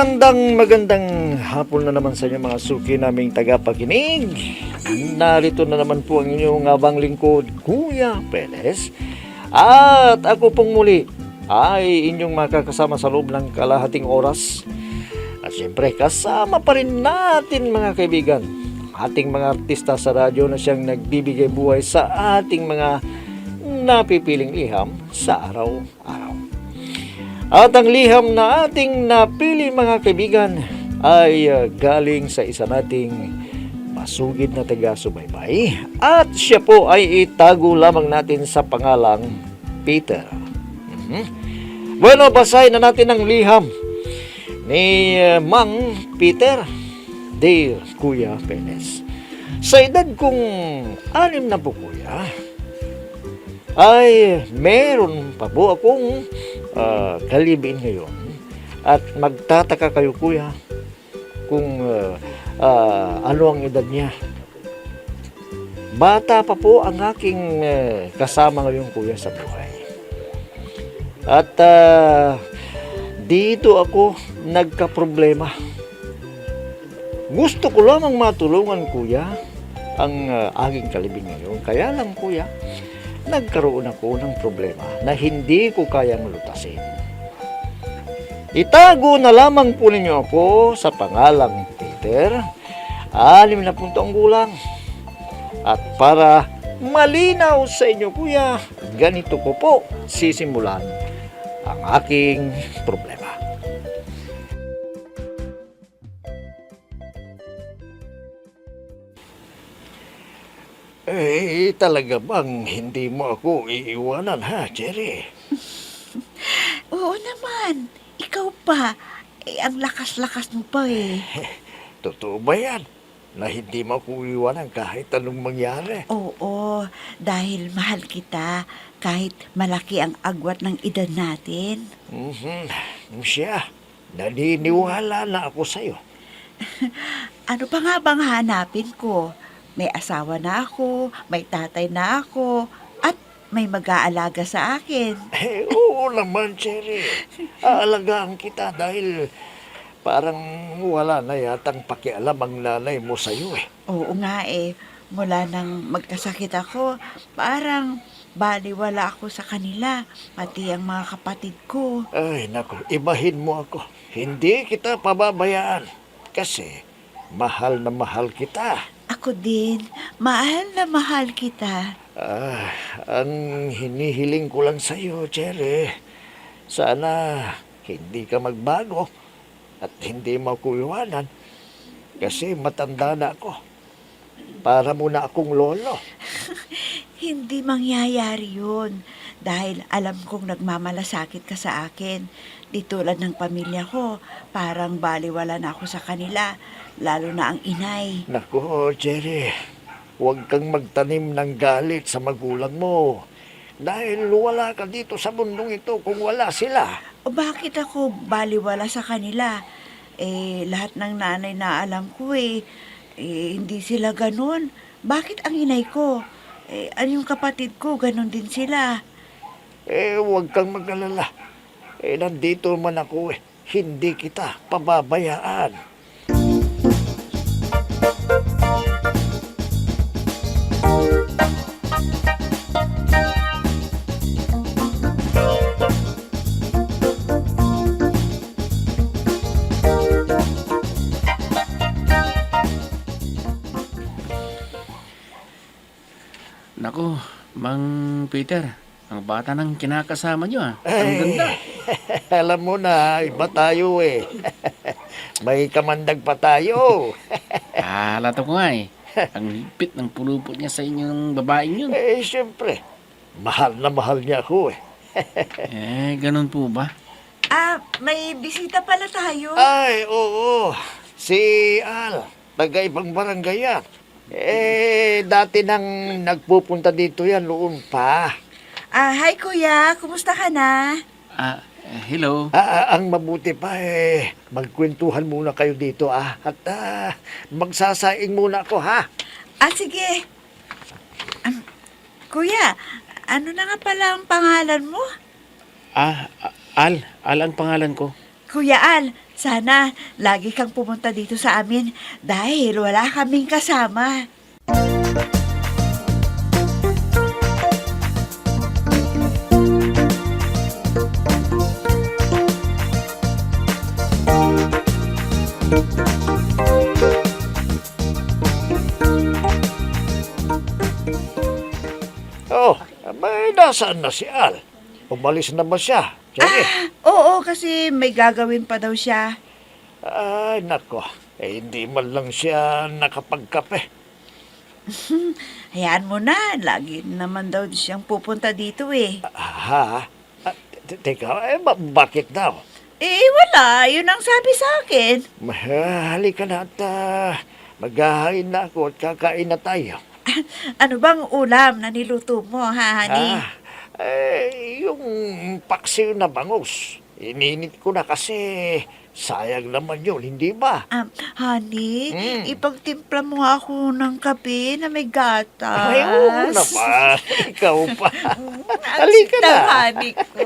Magandang hapon na naman sa inyo mga suki naming tagapakinig. Narito na naman po ang inyong abang lingkod, Kuya Perez. At ako pong muli ay inyong makakasama sa loob ng kalahating oras. At siyempre kasama pa rin natin mga kaibigan, ating mga artista sa radyo na siyang nagbibigay buhay sa ating mga napipiling liham sa araw-araw. At ang liham na ating napili mga kaibigan ay galing sa isa nating masugid na taga-subaybay. At siya po ay itago lamang natin sa pangalang Peter. Bueno, basahin na natin ang liham ni Mang Peter. Dear Kuya Perez, sa edad kong 6 na po kuya, ay meron pa po akong kalibin ngayon. At magtataka kayo kuya kung ano ang edad niya. Bata pa po ang aking kasama ngayon kuya sa buhay. At dito ako nagka-problema. Gusto ko lamang matulungan kuya ang aking kalibin ngayon. Kaya lang kuya, nagkaroon ako ng problema na hindi ko kayang lutasin. Itago na lamang po ninyo ako sa pangalang Peter, 6 na taong gulang. At para malinaw sa inyo kuya, ganito ko po sisimulan ang aking problema. Talaga bang hindi mo ako iiwanan ha, Cherry? Oo naman. Ikaw pa. Ang lakas-lakas mo pa eh. Totoo ba yan? Na hindi mo ako iiwanan kahit anong mangyari? Oo, dahil mahal kita kahit malaki ang agwat ng edad natin. Siya, naniniwala na ako sa'yo. Ano pa nga bang hanapin ko? May asawa na ako, may tatay na ako, at may mag-aalaga sa akin. Oo naman, Cherry. Aalagaan kita dahil parang wala na yatang pakialam ang nanay mo sa'yo eh. Oo nga eh, mula nang magkasakit ako, parang baliwala ako sa kanila, pati ang mga kapatid ko. Ay, naku, ibahin mo ako. Hindi kita pababayaan kasi mahal na mahal kita. Ako din, mahal na mahal kita. Ang hinihiling ko lang sa'yo, Cherry, sana hindi ka magbago at hindi mo ako iwanan kasi matanda na ako. Para mo na akong lolo. Hindi mangyayari yun dahil alam kong nagmamalasakit ka sa akin. Di tulad ng pamilya ko, parang baliwala na ako sa kanila, lalo na ang inay. Naku, Cherry, huwag kang magtanim ng galit sa magulang mo. Dahil wala ka dito sa mundong ito kung wala sila. O bakit ako baliwala sa kanila? Lahat ng nanay na alam ko hindi sila ganun. Bakit ang inay ko? Yung kapatid ko, ganun din sila. Huwag kang mag-alala. Nandito man ako hindi kita pababayaan. Naku, Mang Peter, ang bata ng kinakasama niyo Ang ganda. Alam mo na, iba tayo May kamandag pa tayo. Halata ko nga Ang higpit ng pulupot niya sa inyong babaeng yun. Siyempre, mahal na mahal niya ako Ganun po ba? May bisita pala tayo. Ay, oo. Si Al, taga-ibang barangay yan. Dati nang nagpupunta dito yan noon pa. Hi kuya, kumusta ka na? Hello. Ang mabuti pa magkwentuhan muna kayo dito at magsasaing muna ako ha. Sige. Kuya, ano na nga pala ang pangalan mo? Al ang pangalan ko. Kuya Al, Sana lagi kang pumunta dito sa amin dahil wala kaming kasama. Oh, may nasaan na si Al? Umalis na ba siya? Cherry? Oo, kasi may gagawin pa daw siya. Ay, nako. Hindi man lang siya nakapagkape. Hayaan mo na, lagi naman daw siyang pupunta dito eh. Ha? Teka, bakit daw? Wala, yun ang sabi sa akin. Halika na at maghahain na ako at kakain na tayo. Ano bang ulam na niluto mo, ha, honey? Yung paksiw na bangus. Ininit ko na kasi sayang naman yun, hindi ba? Honey, Mm. ipagtimpla mo nga ako ng kape na may gatas. Ay, oo naman. Ikaw pa. Ang Halika sweet ng na. honey ko.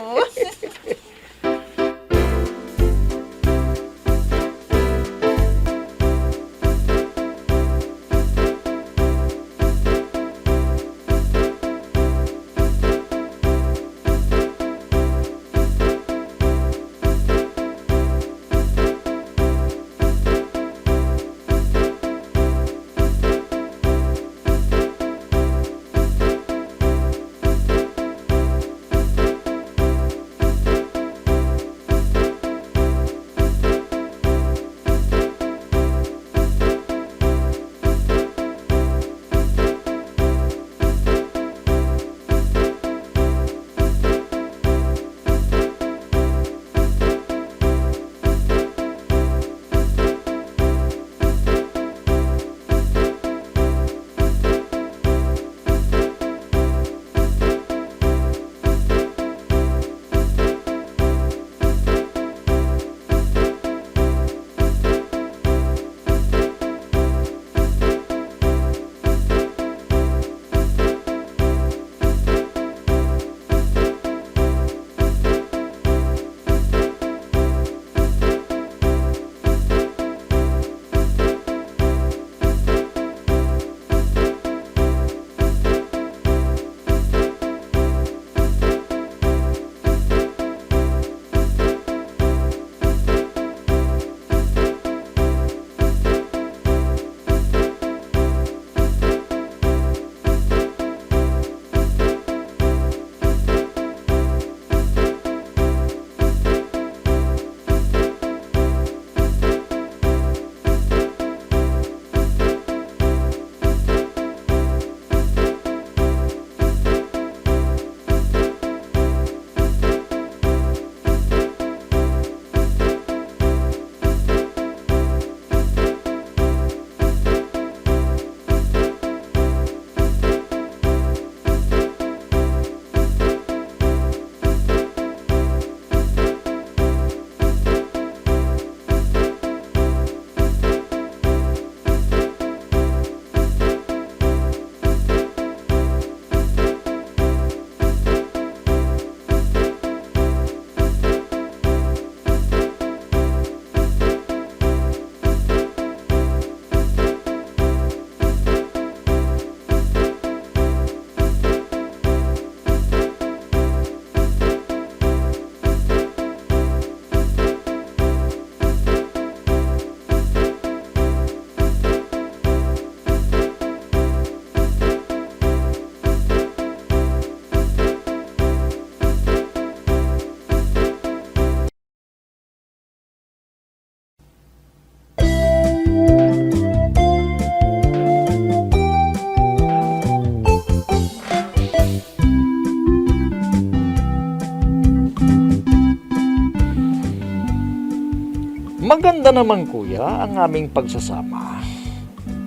Maganda naman kuya ang aming pagsasama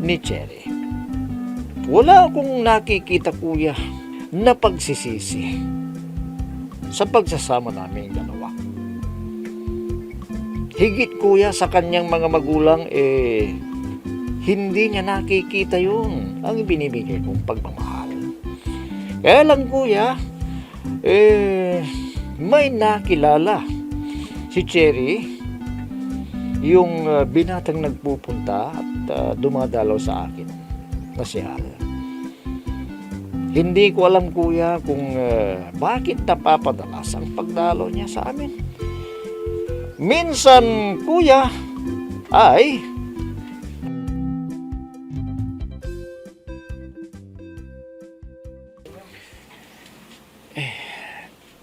ni Cherry. Wala akong nakikita kuya na pagsisisi sa pagsasama naming dalawa. Higit kuya sa kanyang mga magulang hindi niya nakikita yun ang binibigay kong pagmamahal. Kaya lang kuya, may nakilala si Cherry yung binatang nagpupunta at dumadalaw sa akin na si Hal. Hindi ko alam, kuya, kung bakit napapadalas ang pagdalaw niya sa amin. Minsan, kuya, ay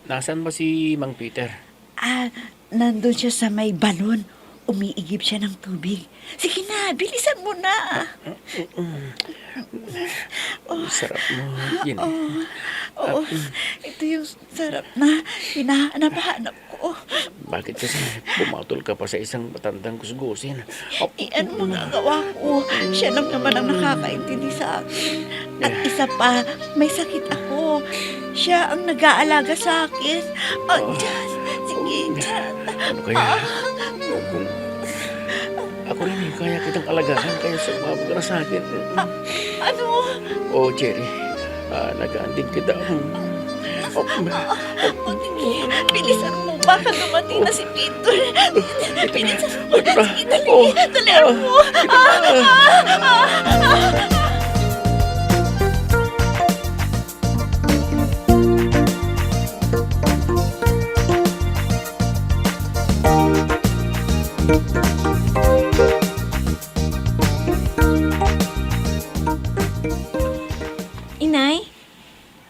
Nasaan ba si Mang Peter? Nandun siya sa may balon. Umiigib siya ng tubig. Sige na, bilisan mo na. Sarap mo. Yan. Oo, ito yung sarap na hinahanap ko. Bakit kasi pumatol ka pa sa isang matandang kusgusin? Ano magagawa ko? Siya lang naman ang nakakaintindi sa akin. At isa pa, may sakit ako. Siya ang nag-aalaga sa akin. Diyos, sige, dyan. Ano kaya? Ako rin kaya kitang alagaan kaya sumabog ka na sa akin. Ano? Oh, Jerry, nag-aandin kita. Sige, bilisan mo. Baka dumating na si Peter. Bilisan mo. Sige, dali. Dali mo. Inay,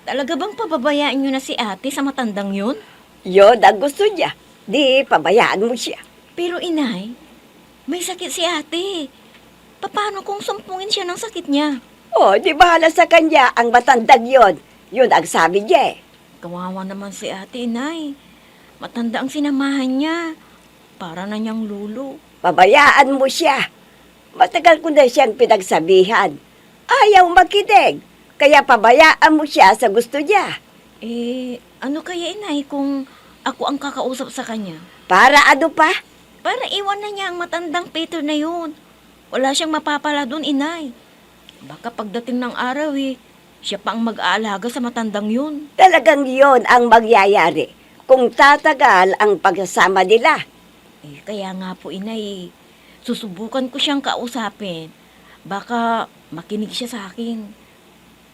talaga bang pababayaan niyo na si ate sa matandang yun? Yun ang gusto niya. Di, pabayaan mo siya. Pero inay, may sakit si ate. Paano kung sumpungin siya ng sakit niya? O, di bahala sa kanya ang matandang yon. Yun ang sabi niya eh. Kawawa naman si ate, inay. Matanda ang sinamahan niya. Para na niyang lulo. Pabayaan mo siya. Matagal ko na siyang pinagsabihan. Ayaw makinig. Kaya pabayaan mo siya sa gusto niya. Ano kaya inay kung ako ang kakausap sa kanya? Para ano pa? Para iwan na niya ang matandang Peter na yun. Wala siyang mapapala doon, inay. Baka pagdating ng araw siya pa ang mag-aalaga sa matandang yun. Talagang yon ang magyayari kung tatagal ang pagsasama nila. Kaya nga po, inay, susubukan ko siyang kausapin. Baka makinig siya sa akin.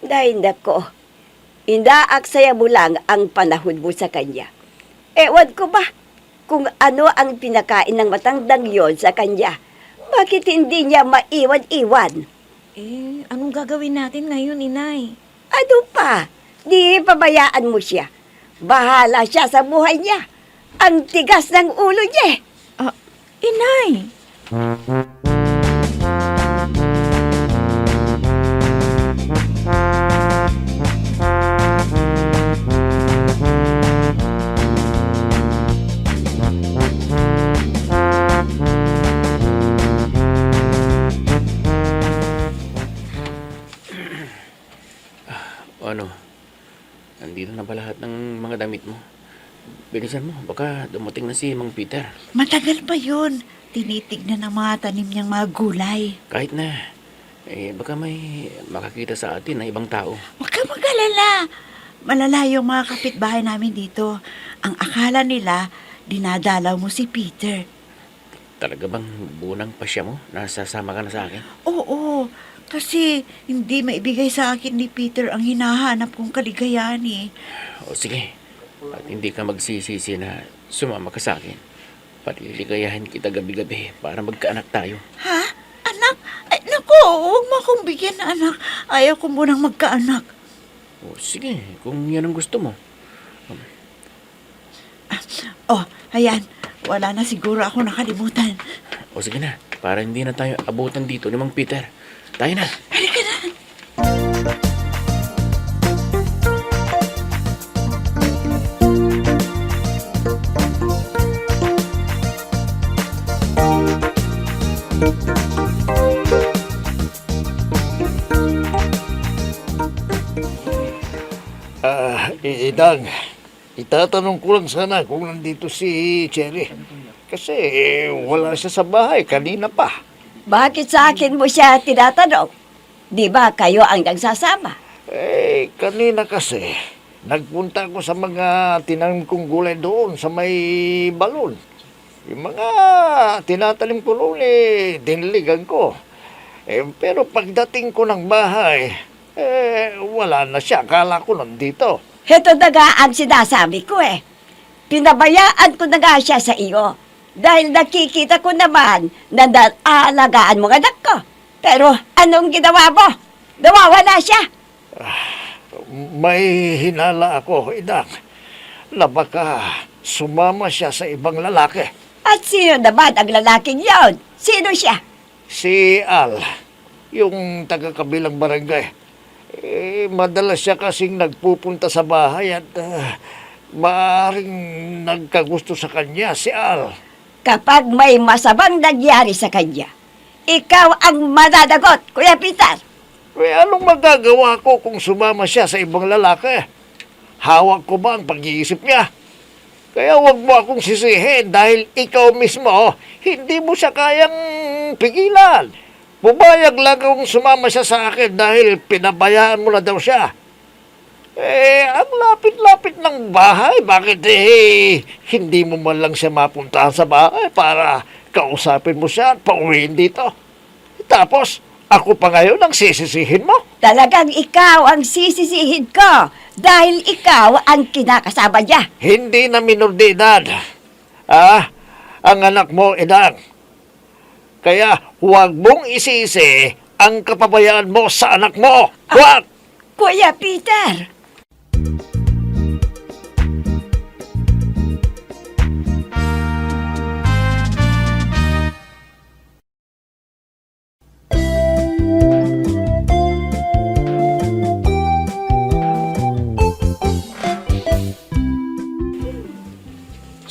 Dahil nako, indaaksaya mo lang ang panahon mo sa kanya. Ewan ko ba kung ano ang pinakain ng matandang yon sa kanya. Bakit hindi niya maiwan-iwan? Anong gagawin natin ngayon, inay? Ano pa? Di pabayaan mo siya. Bahala siya sa buhay niya. Ang tigas ng ulo niya. Inay! Ano? Nandito na ba lahat ng mga damit mo? Bilisan mo, baka dumating na si Mang Peter. Matagal pa yun. Tinitignan ng mga tanim niyang mga gulay. Kahit na, baka may makakita sa atin na ibang tao. Huwag kang mag-alala. Malala yung mga kapitbahay namin dito. Ang akala nila, dinadalaw mo si Peter. Talaga bang bunang pasya mo? Nasasama ka na sa akin? Oo, kasi hindi maibigay sa akin ni Peter ang hinahanap kong kaligayahan eh. O sige, at hindi ka magsisisi na sumama ka sa akin. Paliligayahin kita gabi-gabi para magkaanak tayo. Ha? Anak? Ay, naku, huwag mo akong bigyan na anak. Ayaw ko munang magkaanak. O sige, kung yan ang gusto mo. Ayan. Wala na siguro ako nakalimutan. O sige na, para hindi na tayo abutan dito ni Mang Peter. Tayo na. Halika na. Idang, itatanong ko lang sana kung nandito si Cherry. Kasi wala siya sa bahay kanina pa. Bakit sa akin mo siya tinatanong? Di ba kayo ang nagsasama? Kanina kasi, nagpunta ko sa mga tinanim kong gulay doon sa may balon. Yung mga tinatanim ko noon diniligan ko. Pero pagdating ko ng bahay, wala na siya. Akala ko nandito. Heto na nga ang sinasabi ko eh. Pinabayaan ko na nga siya sa iyo. Dahil nakikita ko naman na aalagaan mo ang anak ko. Pero anong ginawa mo? Nawawala siya. May hinala ako, Inang, na baka sumama siya sa ibang lalaki. At sino naman ang lalaking yon? Sino siya? Si Al, yung taga-kabilang barangay. Madalas siya kasing nagpupunta sa bahay at maaaring nagkagusto sa kanya si Al. Kapag may masamang nangyari sa kanya, ikaw ang mananagot, Kuya Peter. Anong magagawa ko kung sumama siya sa ibang lalaki? Hawak ko ba ang pag-iisip niya? Kaya wag mo akong sisihin dahil ikaw mismo, hindi mo siya kayang pigilan. Pumayag lang kung sumama siya sa akin dahil pinabayaan mo na daw siya. Ang lapit-lapit ng bahay, bakit hindi mo man lang siya mapuntahan sa bahay para kausapin mo siya at pauwiin dito? Tapos, ako pa ngayon ang sisisihin mo? Talagang ikaw ang sisisihin ko dahil ikaw ang kinakasama niya. Hindi na minor de edad. Ang anak mo, Inang. Kaya huwag mong isisi ang kapabayaan mo sa anak mo. Huwag! Kuya Peter!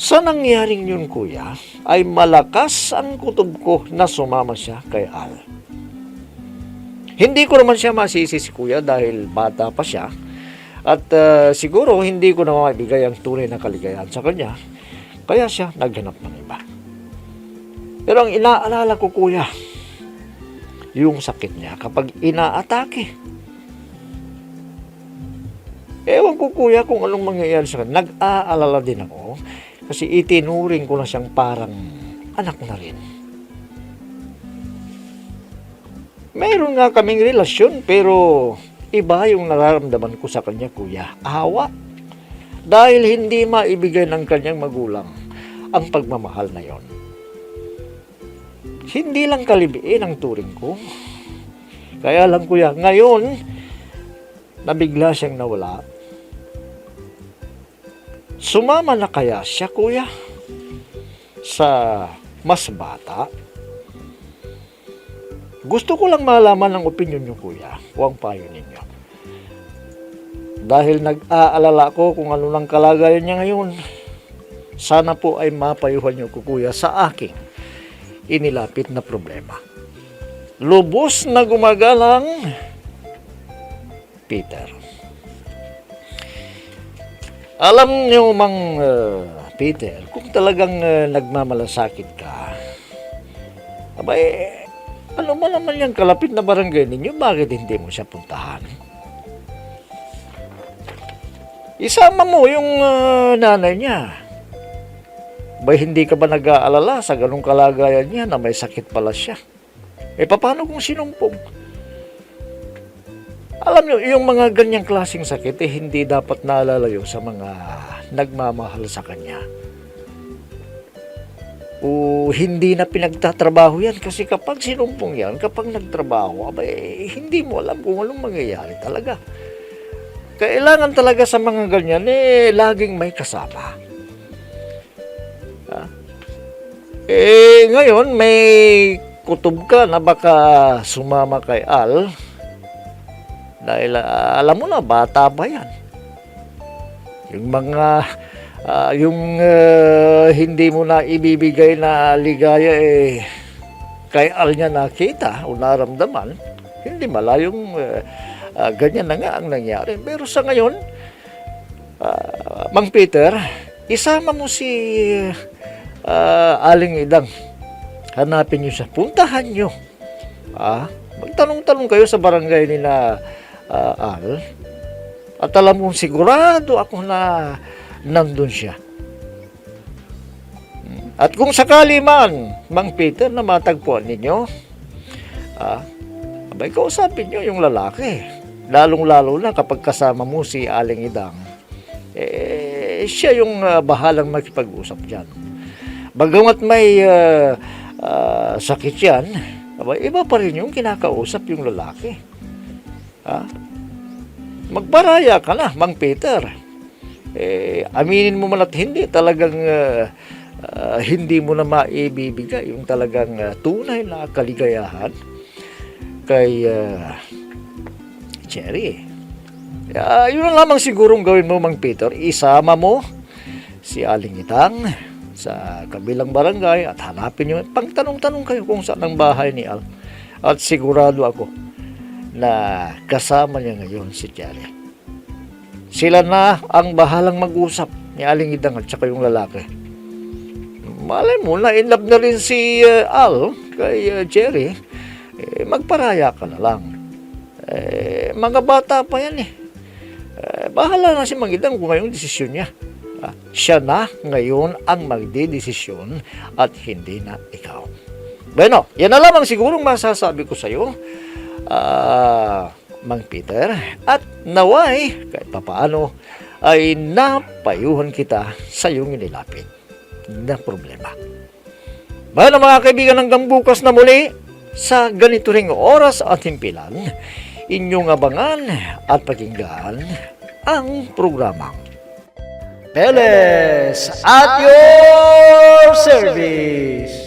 Sa nangyaring yun, kuya, ay malakas ang kutob ko na sumama siya kay Al. Hindi ko naman siya masisi si kuya dahil bata pa siya. At siguro hindi ko na mabigay ang tunay na kaligayahan sa kanya. Kaya siya naghanap ng iba. Pero ang inaalala ko, kuya, yung sakit niya kapag inaatake. Ewan ko, kuya, kung anong mangyayari sa kanya. Nag-aalala din ako. Kasi itinuring ko na siyang parang anak na rin. Mayroon nga kaming relasyon pero iba yung nararamdaman ko sa kanya, kuya. Awa. Dahil hindi maibigay ng kanyang magulang ang pagmamahal na yon. Hindi lang kalibiin ang turing ko. Kaya lang, kuya, ngayon nabigla siyang nawala. Sumama na kaya siya, kuya, sa mas bata? Gusto ko lang malaman ang opinyon niyo, kuya, o ang payo ninyo. Dahil nag-aalala ko kung ano ng kalagayan niya ngayon, sana po ay mapayuhan niyo ko, kuya, sa aking inilapit na problema. Lubos na gumagalang, Peter. Alam niyo, Mang Peter, kung talagang nagmamalasakit ka, abay, ano ba naman yung kalapit na barangay ninyo, bakit hindi mo siya puntahan? Isama mo yung nanay niya. Abay, hindi ka ba nag-aalala sa ganung kalagayan niya na may sakit pala siya? Paano kung sinumpong? Alam niyo, yung mga ganyang klaseng sakit, hindi dapat nalalayo sa mga nagmamahal sa kanya. O hindi na pinagtatrabaho yan kasi kapag sinumpong yan, kapag nagtrabaho, abay, hindi mo alam kung anong mangyayari talaga. Kailangan talaga sa mga ganyan, laging may kasama. Ngayon, may kutob ka na baka sumama kay Al. Dahil alam mo na, bata pa yan. Yung mga, hindi mo na ibibigay na ligaya kay Al niya nakita o naramdaman, hindi malayong ganyan na nga ang nangyari. Pero sa ngayon, Mang Peter, isama mo si Aling Idang. Hanapin niyo siya. Puntahan niyo. Magtanong-tanong kayo sa barangay nila Al. At alam mo, sigurado ako na nandun siya. At kung sakali man, Mang Peter, na matagpuan ninyo, abay, kausapin nyo yung lalaki. Lalong-lalo na kapag kasama mo si Aling Idang. Siya yung bahalang makipag-usap dyan. Bagamat may sakit yan, abay, iba pa rin yung kinakausap yung lalaki. Magparaya ka na, Mang Peter. Aminin mo man at hindi, talagang hindi mo na maibibigay yung talagang tunay na kaligayahan kay Cherry. Yun na lamang sigurong gawin mo, Mang Peter. Isama mo si Aling Itang sa kabilang barangay at hanapin nyo. Pangtanong-tanong kayo kung saan ang bahay ni Al. At sigurado ako na kasama niya ngayon si Cherry. Sila na ang bahalang mag-usap ni Aling Idang at saka yung lalaki. Malay mo na in love na rin si Al kay Cherry. Magparaya ka na lang. Mga bata pa yan bahala na si Mang Idang kung ngayong desisyon niya. Siya na ngayon ang magdidesisyon at hindi na ikaw. Bueno, yan na lamang sigurong masasabi ko sa iyo, Mang Peter, at naway kahit papaano ay napayuhan kita sa iyong inilapit na problema. Bueno mga kaibigan, hanggang bukas na muli sa ganito ring oras at himpilan, inyong abangan at pakinggan ang programang Peles at your service.